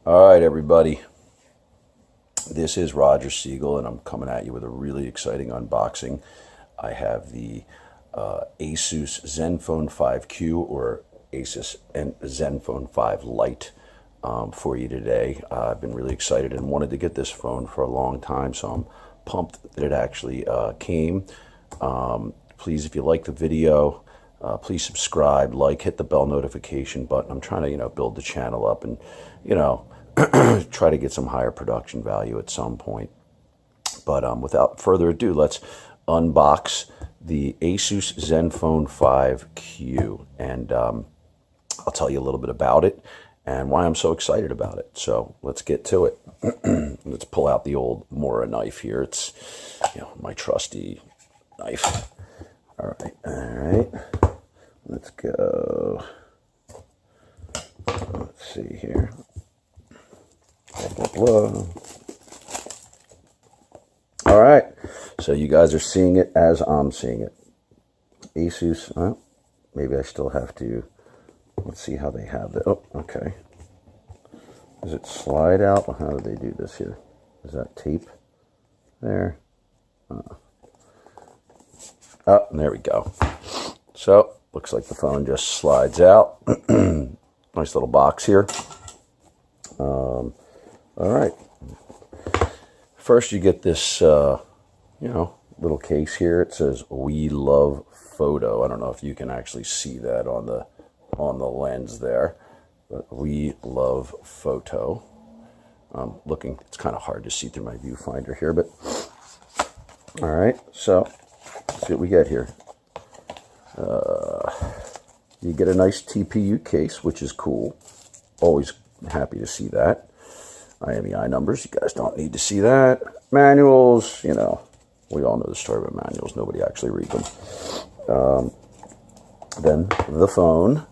All right, everybody. This is Roger Siegel, and I'm coming at you with a really exciting unboxing. I have the Asus Zenfone 5Q or Asus Zenfone 5 Lite for you today. I've been really excited and wanted to get this phone for a long time, so I'm pumped that it actually came. Please, if you like the video, please subscribe, hit the bell notification button. I'm trying to, build the channel up and, try to get some higher production value at some point. But without further ado, let's unbox the Asus Zenfone 5Q. And I'll tell you a little bit about it and why I'm so excited about it. So let's get to it. Let's pull out the old Mora knife here. It's, my trusty knife. All right. Let's go. Let's see here. Blah, blah, blah. All right, so you guys are seeing it as I'm seeing it. Asus, maybe I still have to, let's see how they have that. Oh, okay. Does it slide out? How do they do this here? Is that tape there? Oh, there we go. So, looks like the phone just slides out. Nice little box here. All right. First, you get this, little case here. It says "We Love Photo." I don't know if you can actually see that on the lens there, but "We Love Photo." Looking, it's kind of hard to see through my viewfinder here, but all right. So, let's see what we get here. You get a nice TPU case, which is cool. Always happy to see that. IMEI numbers, you guys don't need to see that. Manuals, we all know the story about manuals. Nobody actually reads them. Then the phone.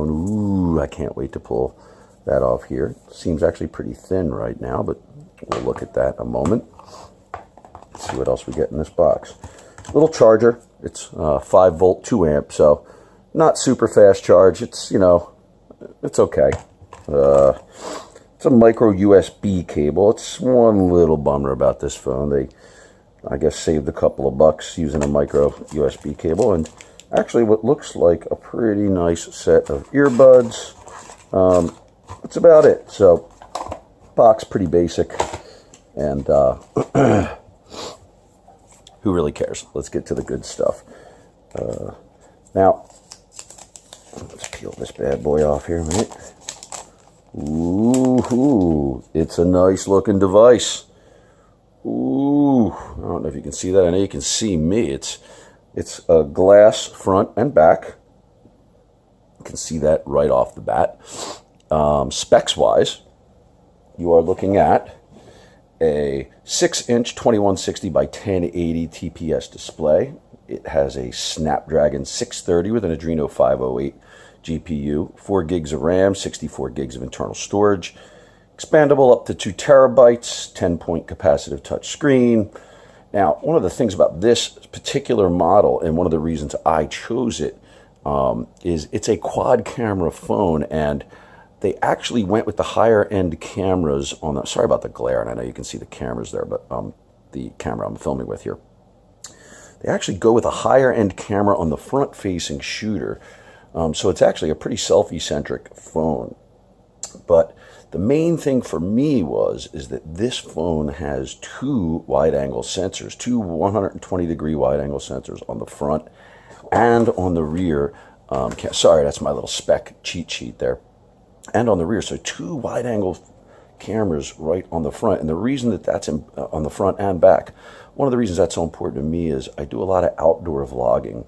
Ooh, I can't wait to pull that off here. Seems actually pretty thin right now, but we'll look at that in a moment. Let's see what else we get in this box. Little charger. It's 5 volt, 2 amp, so not super fast charge. It's, it's okay. It's a micro USB cable. It's one little bummer about this phone. They, I guess, saved a couple of bucks using a micro USB cable, and actually what looks like a pretty nice set of earbuds. That's about it. So, box pretty basic, and who really cares? Let's get to the good stuff. Now, let's peel this bad boy off here a minute. Ooh, it's a nice looking device. Ooh, I don't know if you can see that. I know you can see me. It's a glass front and back. You can see that right off the bat. Specs wise, you are looking at a 6-inch 2160 by 1080 TPS display. It has a Snapdragon 630 with an Adreno 508 GPU, 4 gigs of RAM, 64 gigs of internal storage, expandable up to 2 terabytes, 10-point capacitive touch screen. Now, one of the things about this particular model, and one of the reasons I chose it, is it's a quad camera phone, and they actually went with the higher end cameras on the, sorry about the glare, and I know you can see the cameras there, but the camera I'm filming with here. They actually go with a higher end camera on the front facing shooter. So it's actually a pretty selfie-centric phone. But the main thing for me is that this phone has 2 wide-angle sensors, 2 120-degree wide-angle sensors on the front and on the rear. Sorry, that's my little spec cheat sheet there. And on the rear, so 2 wide-angle cameras right on the front. And the reason that that's on the front and back, one of the reasons that's so important to me is I do a lot of outdoor vlogging,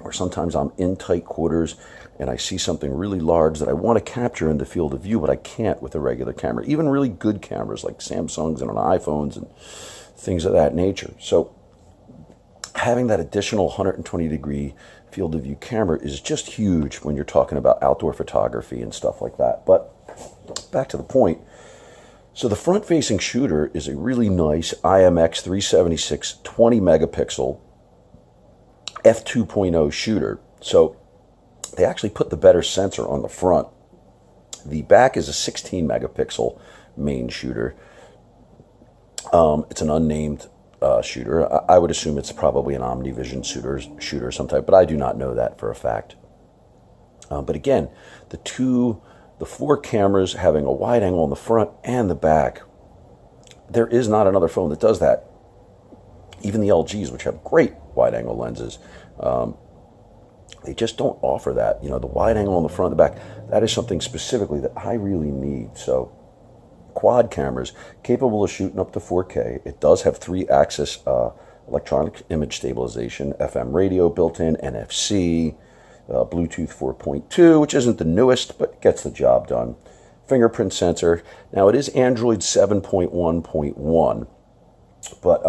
or sometimes I'm in tight quarters and I see something really large that I want to capture in the field of view, but I can't with a regular camera. Even really good cameras like Samsungs and on iPhones and things of that nature. So having that additional 120-degree field of view camera is just huge when you're talking about outdoor photography and stuff like that. But back to the point. So the front-facing shooter is a really nice IMX 376 20-megapixel f2.0 shooter. So they actually put the better sensor on the front The back is a 16 megapixel main shooter. It's an unnamed shooter. I would assume it's probably an OmniVision shooter of some type, but I do not know that for a fact. But again, the four cameras having a wide angle on the front and the back, there is not another phone that does that. Even the LGs, which have great wide angle lenses, they just don't offer that. You know, the wide angle on the front and the back, that is something specifically that I really need. So quad cameras capable of shooting up to 4K. It does have 3-axis electronic image stabilization, FM radio built in, NFC, Bluetooth 4.2, which isn't the newest, but gets the job done. Fingerprint sensor. Now, it is Android 7.1.1, but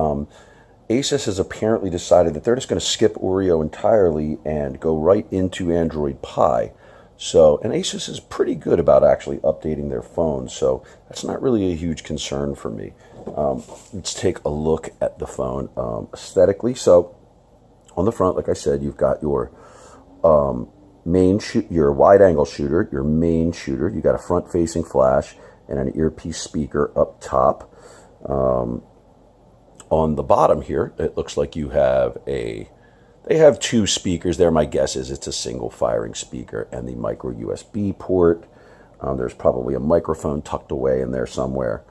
Asus has apparently decided that they're just going to skip Oreo entirely and go right into Android Pie. So, and Asus is pretty good about actually updating their phones, so that's not really a huge concern for me. Let's take a look at the phone aesthetically. So, on the front, like I said, you've got your your wide-angle shooter, your main shooter. You got a front-facing flash and an earpiece speaker up top. On the bottom here, it looks like you have they have 2 speakers there. My guess is it's a single firing speaker and the micro USB port. There's probably a microphone tucked away in there somewhere.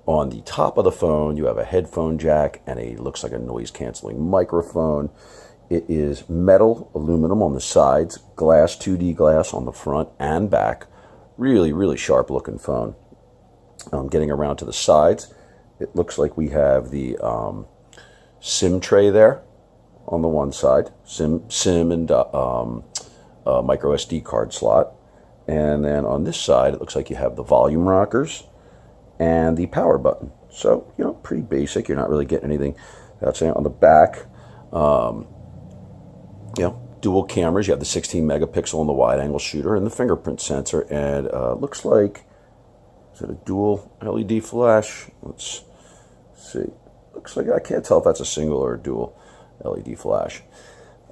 On the top of the phone, you have a headphone jack and looks like a noise-canceling microphone. It is metal aluminum on the sides, glass, 2D glass on the front and back. Really, really sharp looking phone. Getting around to the sides, it looks like we have the SIM tray there on the one side, SIM and micro SD card slot. And then on this side, it looks like you have the volume rockers and the power button. So, you know, pretty basic. You're not really getting anything that's on the back. You know, dual cameras. You have the 16 megapixel on the wide angle shooter and the fingerprint sensor. And looks like, is it a dual LED flash? Let's see. Looks like, I can't tell if that's a single or a dual LED flash.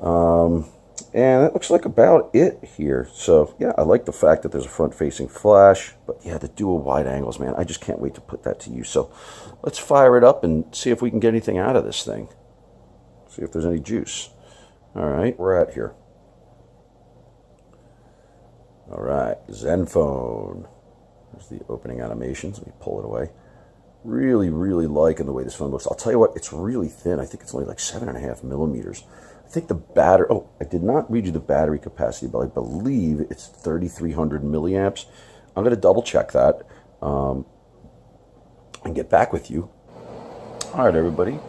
And that looks like about it here. So, yeah, I like the fact that there's a front-facing flash. But, yeah, the dual wide angles, man, I just can't wait to put that to use. So, let's fire it up and see if we can get anything out of this thing. See if there's any juice. All right, we're at here. All right, Zenfone. There's the opening animations. Let me pull it away. Really, really liking the way this phone looks. I'll tell you what, it's really thin. I think it's only like 7.5 millimeters. I think the battery, oh, I did not read you the battery capacity, but I believe it's 3,300 milliamps. I'm going to double check that and get back with you. All right, everybody.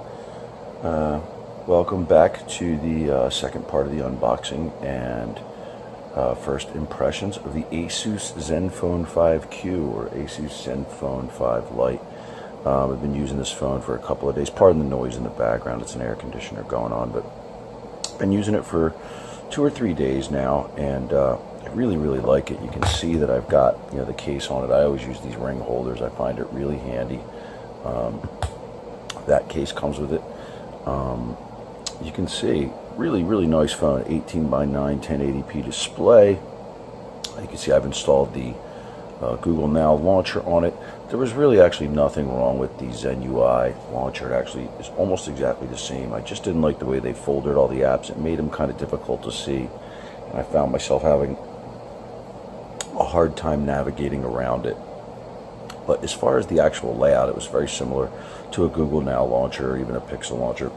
Welcome back to the second part of the unboxing and first impressions of the Asus Zenfone 5Q or Asus Zenfone 5 Lite. I've been using this phone for a couple of days. Pardon the noise in the background. It's an air conditioner going on, but I've been using it for 2 or 3 days now, and I really, really like it. You can see that I've got, you know, the case on it. I always use these ring holders. I find it really handy. That case comes with it. You can see, really, really nice phone, 18:9 1080p display. You can see I've installed the Google Now launcher on it. There was really actually nothing wrong with the Zen UI launcher. It actually is almost exactly the same. I just didn't like the way they folded all the apps. It made them kind of difficult to see. And I found myself having a hard time navigating around it. But as far as the actual layout, it was very similar to a Google Now launcher or even a Pixel launcher.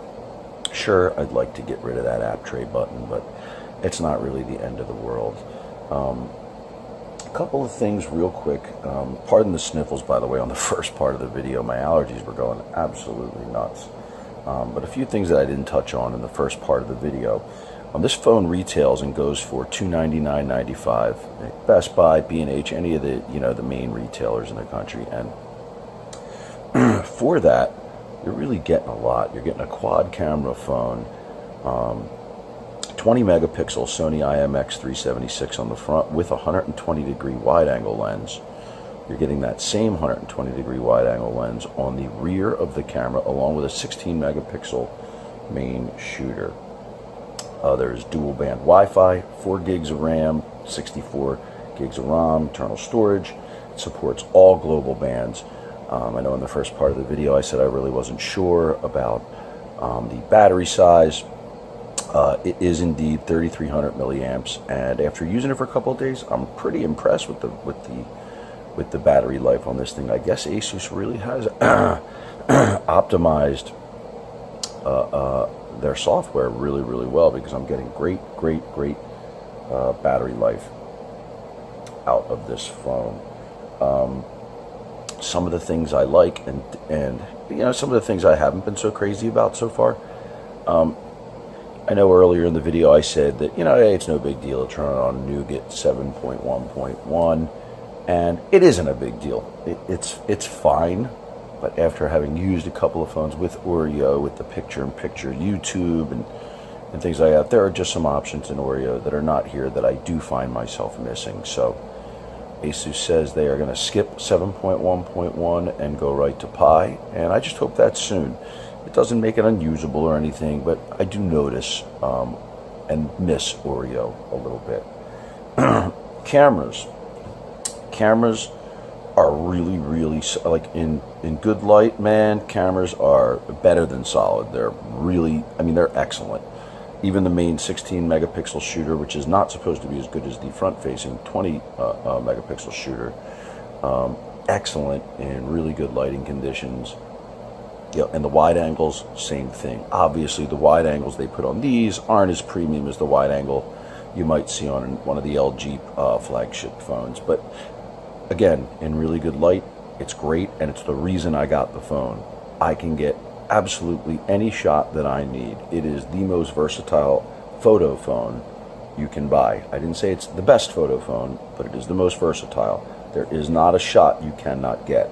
Sure, I'd like to get rid of that app tray button, but it's not really the end of the world. A couple of things real quick. Pardon the sniffles, by the way, on the first part of the video. My allergies were going absolutely nuts. But a few things that I didn't touch on in the first part of the video. This phone retails and goes for $299.95. Best Buy, B&H, any of the, you know, the main retailers in the country. And for that, you're really getting a lot. You're getting a quad camera phone, 20 megapixel Sony IMX376 on the front with a 120 degree wide angle lens. You're getting that same 120 degree wide angle lens on the rear of the camera along with a 16 megapixel main shooter. There's dual band Wi-Fi, 4 gigs of RAM, 64 gigs of ROM, internal storage. It supports all global bands. I know in the first part of the video I said I really wasn't sure about the battery size. It is indeed 3,300 milliamps, and after using it for a couple of days, I'm pretty impressed with the battery life on this thing. I guess Asus really has optimized their software really well, because I'm getting great battery life out of this phone. Some of the things I like, and you know, some of the things I haven't been so crazy about so far. I know earlier in the video I said that, you know, hey, it's no big deal to turn on Nougat 7.1.1, and it isn't a big deal. It's fine, but after having used a couple of phones with Oreo, with the picture-in-picture YouTube and things like that, there are just some options in Oreo that are not here that I do find myself missing. So Asus says they are going to skip 7.1.1 and go right to Pi, and I just hope that's soon. It doesn't make it unusable or anything, but I do notice and miss Oreo a little bit. Cameras are really like in good light, man. Cameras are better than solid. They're really, I mean, they're excellent. Even the main 16 megapixel shooter, which is not supposed to be as good as the front-facing 20 megapixel shooter, excellent in really good lighting conditions. Yeah, and the wide angles, same thing. Obviously, the wide angles they put on these aren't as premium as the wide angle you might see on one of the LG flagship phones. But again, in really good light, it's great, and it's the reason I got the phone. I can get absolutely any shot that I need. It is the most versatile photo phone you can buy. I didn't say it's the best photo phone, but it is the most versatile. There is not a shot you cannot get.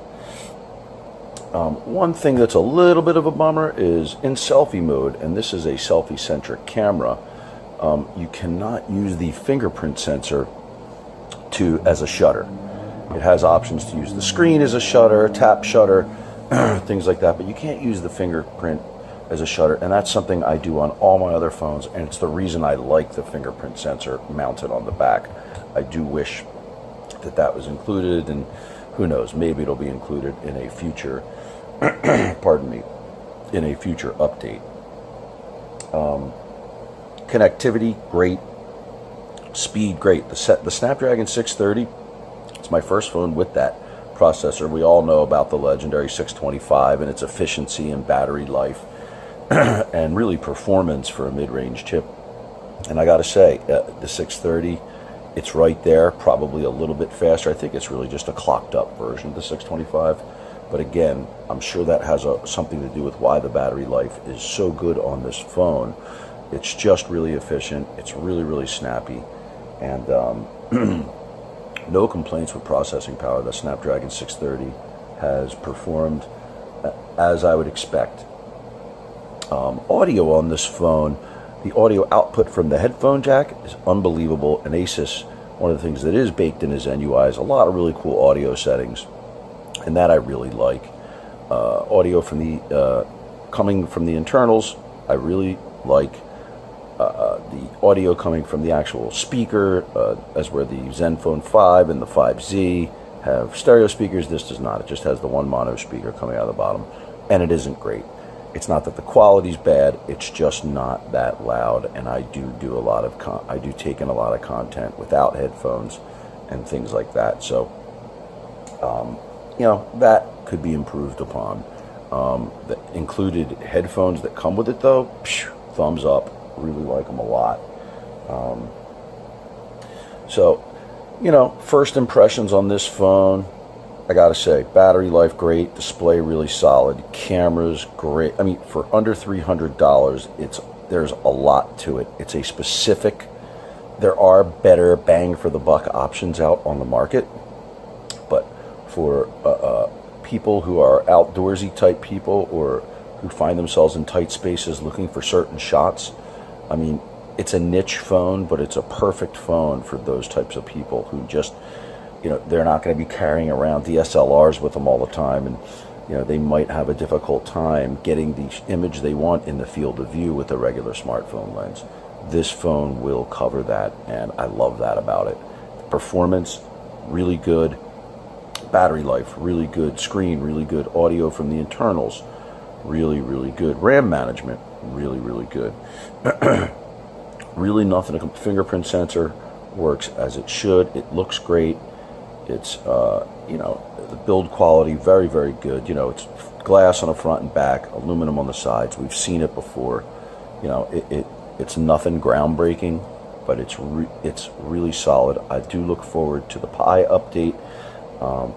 One thing that's a little bit of a bummer is in selfie mode, and this is a selfie-centric camera, you cannot use the fingerprint sensor as a shutter. It has options to use the screen as a shutter, tap shutter, things like that, but you can't use the fingerprint as a shutter, and that's something I do on all my other phones, and it's the reason I like the fingerprint sensor mounted on the back. I do wish that that was included, and who knows, maybe it'll be included in a future pardon me, in a future update. Connectivity, great. Speed, great. The Snapdragon 630, it's my first phone with that processor. We all know about the legendary 625 and its efficiency and battery life and really performance for a mid-range chip. And I gotta say, the 630, it's right there, probably a little bit faster. I think it's really just a clocked up version of the 625. But again, I'm sure that has something to do with why the battery life is so good on this phone. It's just really efficient. It's really snappy. And no complaints with processing power. The Snapdragon 630 has performed as I would expect. Audio on this phone, the audio output from the headphone jack is unbelievable. And Asus, one of the things that is baked in his NUI is a lot of really cool audio settings, and that I really like. Audio from the coming from the internals, I really like. The audio coming from the actual speaker, as where the Zenfone 5 and the 5Z have stereo speakers, this does not. It just has the one mono speaker coming out of the bottom, and it isn't great. It's not that the quality's bad, it's just not that loud, and I do a lot of I do take in a lot of content without headphones and things like that. So you know, that could be improved upon. The included headphones that come with it, though, thumbs up. Really like them a lot. So, you know, first impressions on this phone, I gotta say, battery life great, display really solid, cameras great. I mean, for under $300, there's a lot to it. It's a specific. There are better bang for the buck options out on the market, but for people who are outdoorsy type people or who find themselves in tight spaces looking for certain shots, I mean, it's a niche phone, but it's a perfect phone for those types of people who just, you know, they're not going to be carrying around DSLRs with them all the time, and, you know, they might have a difficult time getting the image they want in the field of view with a regular smartphone lens. This phone will cover that, and I love that about it. Performance, really good. Battery life, really good. Screen, really good. Audio from the internals, really, really good. RAM management, really, really good. Really nothing. A fingerprint sensor works as it should. It looks great. It's, the build quality, very, very good. It's glass on the front and back, aluminum on the sides. We've seen it before. It's nothing groundbreaking, but it's really solid. I do look forward to the Pi update.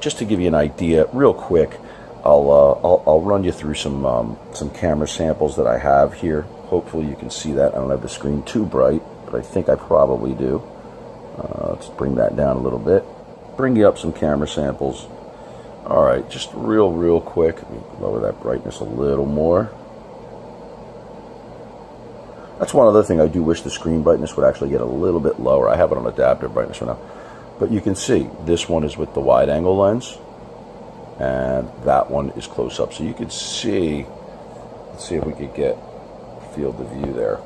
Just to give you an idea, real quick, I'll run you through some camera samples that I have here. Hopefully you can see that. I don't have the screen too bright, but I think I probably do. Let's bring that down a little bit. Bring you up some camera samples. All right, just real quick. Let me lower that brightness a little more. That's one other thing. I do wish the screen brightness would actually get a little bit lower. I have it on adaptive brightness right now. But you can see this one is with the wide angle lens, and that one is close up. So you can see, let's see if we could get field of view there.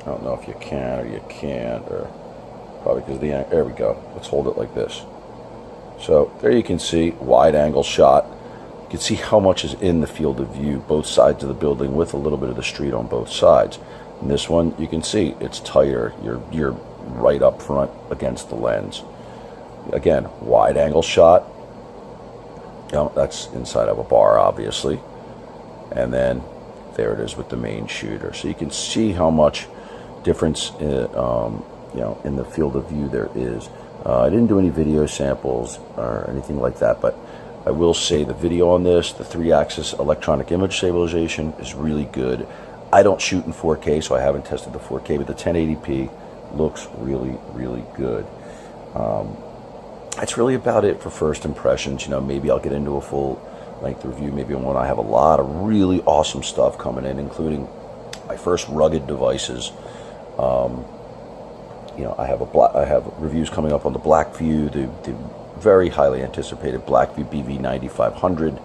I don't know if you can or you can't, or probably because there we go. Let's hold it like this. So there you can see wide angle shot. You can see how much is in the field of view, both sides of the building with a little bit of the street on both sides. And this one, you can see it's tighter. You're right up front against the lens. Again, wide angle shot. That's inside of a bar, obviously. And then there it is with the main shooter. So you can see how much difference in the field of view there is. I didn't do any video samples or anything like that, but I will say the video on this, the 3-axis electronic image stabilization, is really good. I don't shoot in 4K, so I haven't tested the 4K, but the 1080p looks really, really good. That's really about it for first impressions. Maybe I'll get into a full length review, maybe when I have a lot of really awesome stuff coming in, including my first rugged devices. I have reviews coming up on the Blackview, the very highly anticipated Blackview BV9500,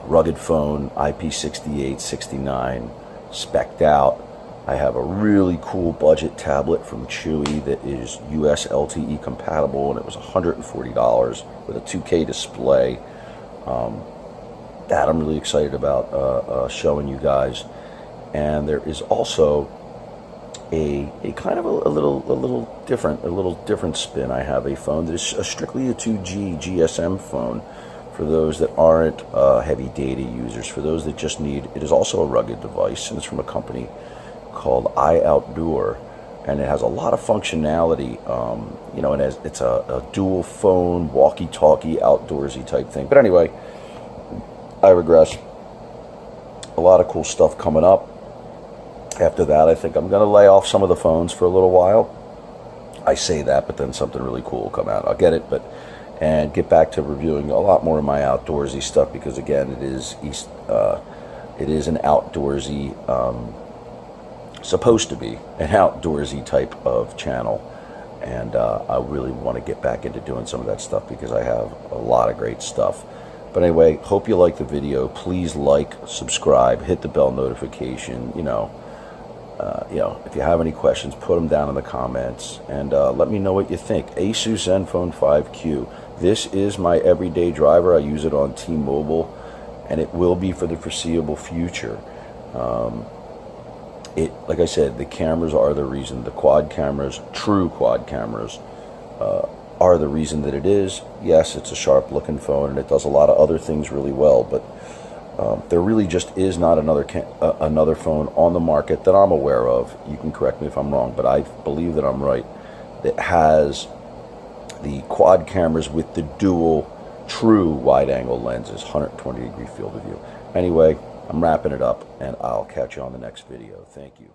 rugged phone, IP68, 69, spec'd out. I have a really cool budget tablet from Chewy that is US LTE compatible, and it was $140 with a 2K display. That I'm really excited about showing you guys. And there is also a kind of a little different spin. I have a phone that is strictly a 2G GSM phone for those that aren't heavy data users, for those that just need. It is also a rugged device, and it's from a company called iOutdoor, and it has a lot of functionality. And it's a dual phone, walkie-talkie, outdoorsy type thing. But anyway, I regress. A lot of cool stuff coming up. After that, I think I'm going to lay off some of the phones for a little while. I say that, but then something really cool will come out. I'll get it, and get back to reviewing a lot more of my outdoorsy stuff, because again, it is an outdoorsy, supposed to be an outdoorsy type of channel, and I really want to get back into doing some of that stuff because I have a lot of great stuff. But anyway, hope you like the video. Please like, subscribe, hit the bell notification. If you have any questions, put them down in the comments, and let me know what you think. Asus Zenfone 5Q. This is my everyday driver. I use it on T-Mobile, and it will be for the foreseeable future. Like I said, the cameras are the reason. The quad cameras, true quad cameras, are the reason that it is. Yes, it's a sharp-looking phone, and it does a lot of other things really well, but there really just is not another phone on the market that I'm aware of. You can correct me if I'm wrong, but I believe that I'm right, that has the quad cameras with the dual true wide-angle lenses, 120-degree field of view. Anyway, I'm wrapping it up, and I'll catch you on the next video. Thank you.